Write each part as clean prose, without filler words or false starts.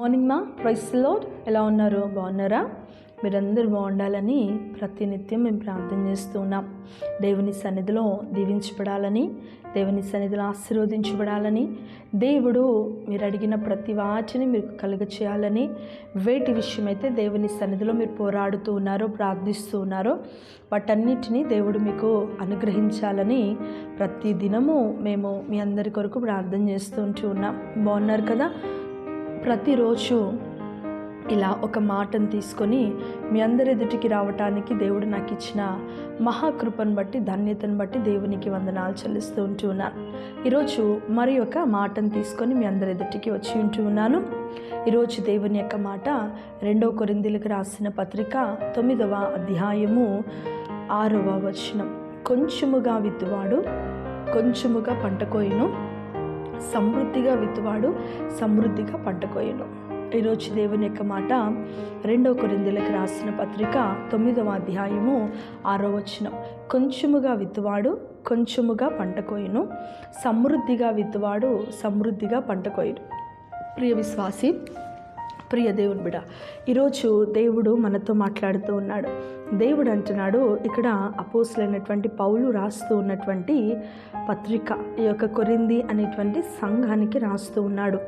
Morning మా price lord. ఎలా ఉన్నారు? బాగున్నారా? మీరందరూ బాగుండాలని ప్రతినిత్యం మేము ప్రార్థన చేస్తూ ఉన్నాం. దేవుని సన్నిధిలో దీవించబడాలని, దేవుని సన్నిధిలో ఆశీర్వదించబడాలని, దేవుడు మీరు అడిగిన ప్రతి వాటిని మీకు కలుగచేయాలని, వేటి విషయమైతే దేవుని సన్నిధిలో మీరు పోరాడుతూ ఉన్నారో, ప్రార్థిస్తూ ఉన్నారో వాటన్నిటినీ దేవుడు మీకు అనుగ్రహించాలని ప్రతి దినము మేము మీ అందరి కొరకు ప్రార్థన చేస్తూ ఉన్నాం. బాగున్నారు కదా? ప్రతిరోజు ఇలా ఒక మాటను తీసుకొని మీ అందరి ఎదుటికి రావటానికి దేవుడు నాకు ఇచ్చిన మహాకృపను బట్టి, ధన్యతను బట్టి దేవునికి వందనాలు చెల్లిస్తూ ఉన్నాను. ఈరోజు మరి ఒక మాటను తీసుకొని మీ అందరి ఎదుటికి వచ్చి ఉన్నాను. ఈరోజు దేవుని యొక్క మాట 2 కొరింథీయులకు రాసిన పత్రిక 9వ అధ్యాయము 6వ వచనం. కొంచెముగా విత్తువాడు కొంచెముగా పంట కోయును, సమృద్ధిగా విత్తువాడు సమృద్ధిగా పంట కోయును. ఈరోజు దేవుని యొక్క మాట 2 కొరింథీయులకు రాసిన పత్రిక 9వ అధ్యాయము 6వ వచనం. కొంచెముగా విత్తువాడు కొంచెముగా పంట కోయును, సమృద్ధిగా విత్తువాడు సమృద్ధిగా పంట కోయును. ప్రియ విశ్వాసి, ప్రియ దేవుని బిడ్డ, ఈరోజు దేవుడు మనతో మాట్లాడుతూ ఉన్నాడు. దేవుడు అంటున్నాడు, ఇక్కడ అపోస్తలుడైనటువంటి పౌలు రాస్తూ ఉన్నటువంటి పత్రిక, ఈ యొక్క కొరింథీ అనేటువంటి సంఘానికి రాస్తూ ఉన్నాడు.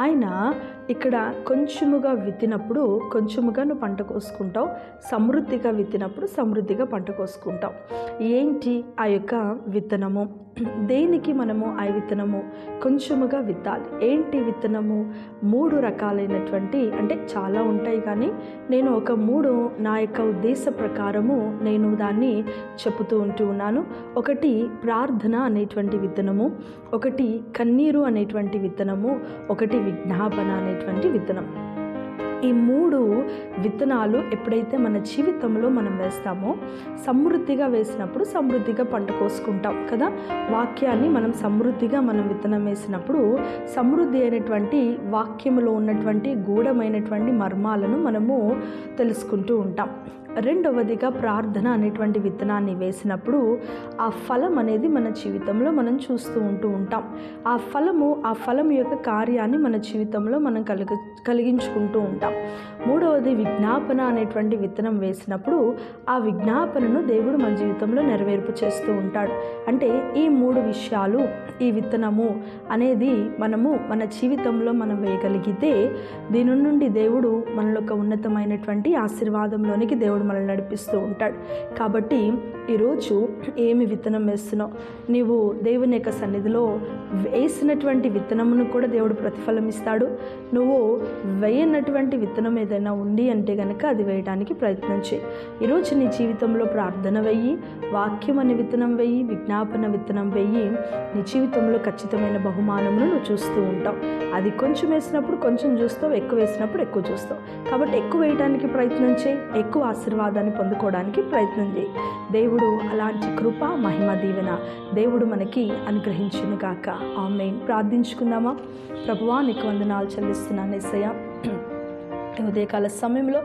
ఆయన ఇక్కడ కొంచెముగా విత్తినప్పుడు కొంచెముగా నువ్వు పంట కోసుకుంటావు, సమృద్ధిగా విత్తినప్పుడు సమృద్ధిగా పంట కోసుకుంటావు. ఏంటి ఆ యొక్క విత్తనము? దేనికి మనము ఆ విత్తనము కొంచెముగా విత్తాలి? ఏంటి విత్తనము? 3 రకాలైనటువంటి, అంటే చాలా ఉంటాయి, కానీ నేను ఒక 3 నా యొక్క ఉద్దేశ ప్రకారము నేను దాన్ని చెబుతూ ఉన్నాను. ఒకటి ప్రార్థన అనేటువంటి విత్తనము, ఒకటి కన్నీరు అనేటువంటి విత్తనము, ఒకటి విజ్ఞాపన అనేటువంటి విత్తనం. ఈ 3 విత్తనాలు ఎప్పుడైతే మన జీవితంలో మనం వేస్తామో, సమృద్ధిగా వేసినప్పుడు సమృద్ధిగా పంట కోసుకుంటాం కదా. వాక్యాన్ని మనం సమృద్ధిగా మనం విత్తనం వేసినప్పుడు సమృద్ధి అయినటువంటి వాక్యములో ఉన్నటువంటి గూఢమైనటువంటి మర్మాలను మనము తెలుసుకుంటూ ఉంటాం. రెండవదిగా ప్రార్థన అనేటువంటి విత్తనాన్ని వేసినప్పుడు ఆ ఫలం అనేది మన జీవితంలో మనం చూస్తూ ఉంటాం. ఆ ఫలం యొక్క కార్యాన్ని మన జీవితంలో మనం కలిగించుకుంటూ ఉంటాం. మూడవది విజ్ఞాపన అనేటువంటి విత్తనం వేసినప్పుడు ఆ విజ్ఞాపనను దేవుడు మన జీవితంలో నెరవేర్పు చేస్తూ ఉంటాడు. అంటే ఈ 3 విషయాలు, ఈ విత్తనము అనేది మనము మన జీవితంలో మనం వేయగలిగితే దీని నుండి దేవుడు మనలో ఒక ఉన్నతమైనటువంటి ఆశీర్వాదంలోనికి దేవుడు మనల్ని నడిపిస్తూ ఉంటాడు. కాబట్టి ఈరోజు ఏమి విత్తనం వేస్తున్నావు? నీవు దేవుని యొక్క సన్నిధిలో వేసినటువంటి విత్తనమును కూడా దేవుడు ప్రతిఫలం ఇస్తాడు. నువ్వు వేయనటువంటి విత్తనం ఏదైనా ఉంది అంటే కనుక అది వేయడానికి ప్రయత్నం చేయి. ఈరోజు నీ జీవితంలో ప్రార్థన వెయ్యి, వాక్యం అనే విత్తనం వెయ్యి, విజ్ఞాపన విత్తనం వెయ్యి. నీ జీవితంలో ఖచ్చితమైన బహుమానమును నువ్వు చూస్తూ ఉంటావు. అది కొంచెం వేసినప్పుడు కొంచెం చూస్తావు, ఎక్కువ వేసినప్పుడు ఎక్కువ చూస్తావు. కాబట్టి ఎక్కువ వేయడానికి ప్రయత్నం చేయి, ఎక్కువ ఆశీర్వాదాన్ని పొందుకోవడానికి ప్రయత్నం చేయి. దేవుడు అలాంటి కృప, మహిమ, దీవెన దేవుడు మనకి అనుగ్రహించును గాక. ఆమేన్. ప్రార్థించుకుందామా? ప్రభువా, నీకు వందనాలు చెల్లిస్తున్నాను యేసయ్యా. ఉదయకాల సమయంలో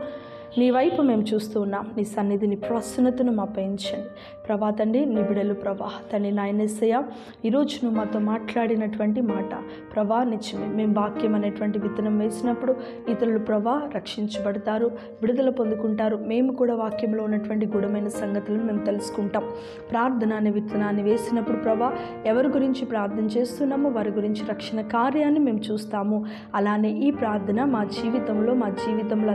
నీ వైపు మేము చూస్తూ ఉన్నాం. నీ సన్నిధిని, ప్రసన్నతను మాపై ఉంచండి ప్రభా. తండ్రి, నీ బిడ్డలు ప్రభా తండ్రి నాయన యేసయ్యా, ఈరోజు నువ్వు మాతో మాట్లాడినటువంటి మాట ప్రభా నిజమే. మేము వాక్యం అనేటువంటి విత్తనం వేసినప్పుడు ఇతరులు ప్రభా రక్షించబడతారు, విడుదల పొందుకుంటారు. మేము కూడా వాక్యంలో ఉన్నటువంటి గూఢమైన సంగతులను మేము తెలుసుకుంటాం. ప్రార్థన అనే విత్తనాన్ని వేసినప్పుడు ప్రభా ఎవరి గురించి ప్రార్థన చేస్తున్నామో వారి గురించి రక్షణ కార్యాన్ని మేము చూస్తాము. అలానే ఈ ప్రార్థన మా జీవితంలో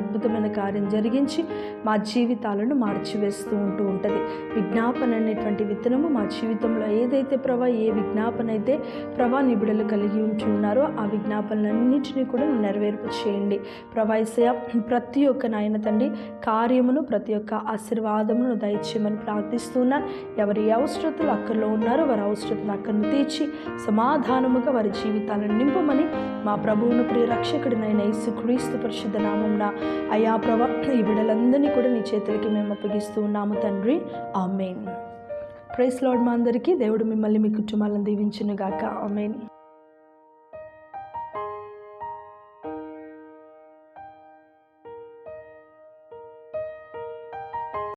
అద్భుతమైన కార్యం జరిగించి మా జీవితాలను మార్చివేస్తూ ఉంటుంది. విజ్ఞాపన అనేటువంటి విత్తనము మా జీవితంలో ఏదైతే ప్రభా, ఏ విజ్ఞాపన అయితే ప్రభా నీ బిడ్డలు కలిగి ఉంటున్నారో ఆ విజ్ఞాపనలన్నింటినీ కూడా నెరవేర్పు చేయండి ప్రభా. యేసయ్యా, ప్రతి ఒక్క నాయన తండ్రి కార్యమును, ప్రతి ఒక్క ఆశీర్వాదమును దయచేయమని ప్రార్థిస్తున్నాను. ఎవరి అవసరతలు అక్కర్లో ఉన్నారో వారి అవసరతలు అక్కర్ను తీర్చి సమాధానముగా వారి జీవితాలను నింపమని మా ప్రభువును, ప్రియ రక్షకుడినైన యేసుక్రీస్తు పరిశుద్ధ నామమున అయ్యా ప్రభా, ఈ బిడ్డలందరినీ కూడా నీ చేతులకి మేము అప్పగిస్తూ ఉన్నాము తండ్రి. ఆమేన్. Praise Lord. మా అందరికీ దేవుడు మిమ్మల్ని, మీ కుటుంబాలను దీవించును గాక. ఆమేన్.